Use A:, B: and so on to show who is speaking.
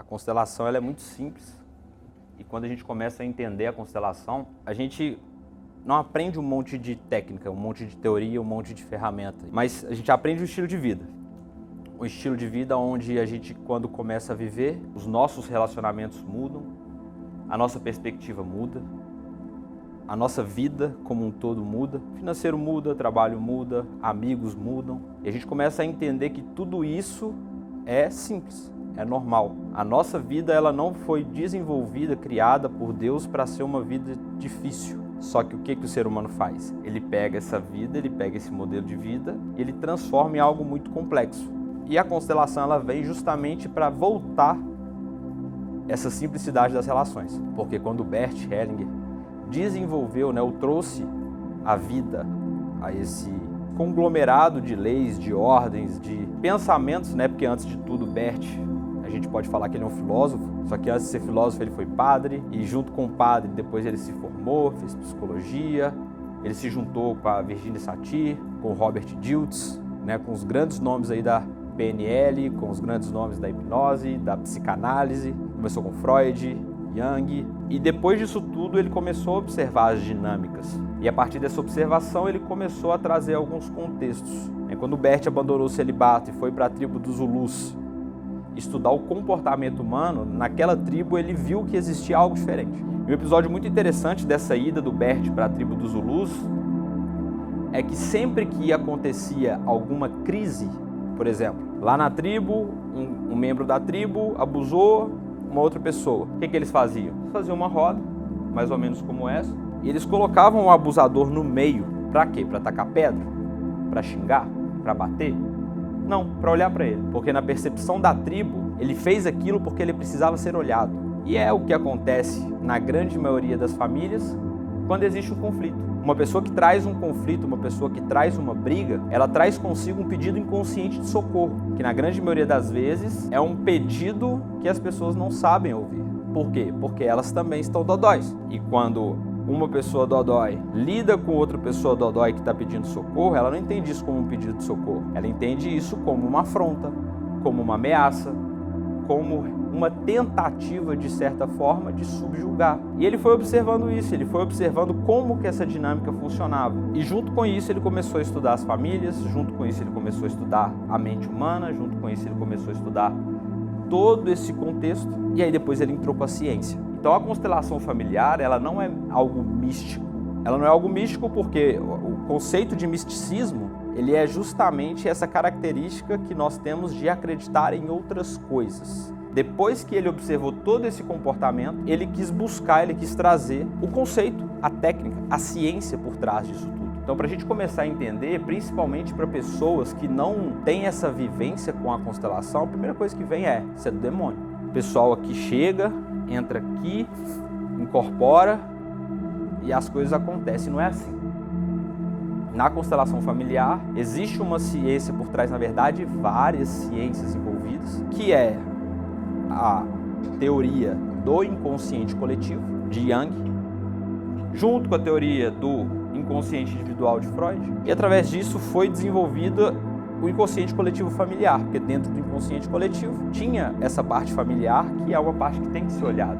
A: constelação ela é muito simples e quando a gente começa a entender a constelação, a gente não aprende um monte de técnica, um monte de teoria, um monte de ferramenta, mas a gente aprende o estilo de vida. Um estilo de vida onde a gente, quando começa a viver, os nossos relacionamentos mudam, a nossa perspectiva muda, a nossa vida como um todo muda, financeiro muda, trabalho muda, amigos mudam, e a gente começa a entender que tudo isso é simples, é normal. A nossa vida ela não foi desenvolvida, criada por Deus para ser uma vida difícil. Só que o que o ser humano faz? Ele pega essa vida, ele pega esse modelo de vida e ele transforma em algo muito complexo. E a constelação ela vem justamente para voltar essa simplicidade das relações. Porque quando Bert Hellinger desenvolveu, ou trouxe a vida a esse conglomerado de leis, de ordens, de pensamentos, porque antes de tudo Bert, a gente pode falar que ele é um filósofo, só que antes de ser filósofo ele foi padre, e junto com o padre depois ele se formou, fez psicologia, ele se juntou com a Virginia Satir, com o Robert Dilts, com os grandes nomes aí da PNL, com os grandes nomes da hipnose, da psicanálise, começou com Freud, Jung, e depois disso tudo ele começou a observar as dinâmicas. E a partir dessa observação ele começou a trazer alguns contextos. Quando Bert abandonou o celibato e foi para a tribo dos Zulus estudar o comportamento humano, naquela tribo ele viu que existia algo diferente. E um episódio muito interessante dessa ida do Bert para a tribo dos Zulus é que sempre que acontecia alguma crise, por exemplo, lá na tribo, um membro da tribo abusou uma outra pessoa. O que eles faziam? Eles faziam uma roda, mais ou menos como essa, e eles colocavam o abusador no meio. Para quê? Para tacar pedra? Para xingar? Para bater? Não, para olhar para ele. Porque na percepção da tribo, ele fez aquilo porque ele precisava ser olhado. E é o que acontece na grande maioria das famílias quando existe um conflito. Uma pessoa que traz um conflito, uma pessoa que traz uma briga, ela traz consigo um pedido inconsciente de socorro, que na grande maioria das vezes é um pedido que as pessoas não sabem ouvir. Por quê? Porque elas também estão dodóis. E quando uma pessoa dodói lida com outra pessoa dodói que está pedindo socorro, ela não entende isso como um pedido de socorro. Ela entende isso como uma afronta, como uma ameaça, como uma tentativa, de certa forma, de subjugar. E ele foi observando isso, ele foi observando como que essa dinâmica funcionava. E junto com isso ele começou a estudar as famílias, junto com isso ele começou a estudar a mente humana, junto com isso ele começou a estudar todo esse contexto, e aí depois ele entrou com a ciência. Então a constelação familiar, ela não é algo místico. Ela não é algo místico porque o conceito de misticismo, ele é justamente essa característica que nós temos de acreditar em outras coisas. Depois que ele observou todo esse comportamento, ele quis buscar, ele quis trazer o conceito, a técnica, a ciência por trás disso tudo. Então, para a gente começar a entender, principalmente para pessoas que não têm essa vivência com a constelação, a primeira coisa que vem é, isso é do demônio. O pessoal aqui chega, entra aqui, incorpora e as coisas acontecem. Não é assim. Na constelação familiar, existe uma ciência por trás, na verdade, várias ciências envolvidas, que é a teoria do inconsciente coletivo, de Jung, junto com a teoria do inconsciente individual de Freud, e através disso foi desenvolvida o inconsciente coletivo familiar, porque dentro do inconsciente coletivo tinha essa parte familiar, que é uma parte que tem que ser olhada.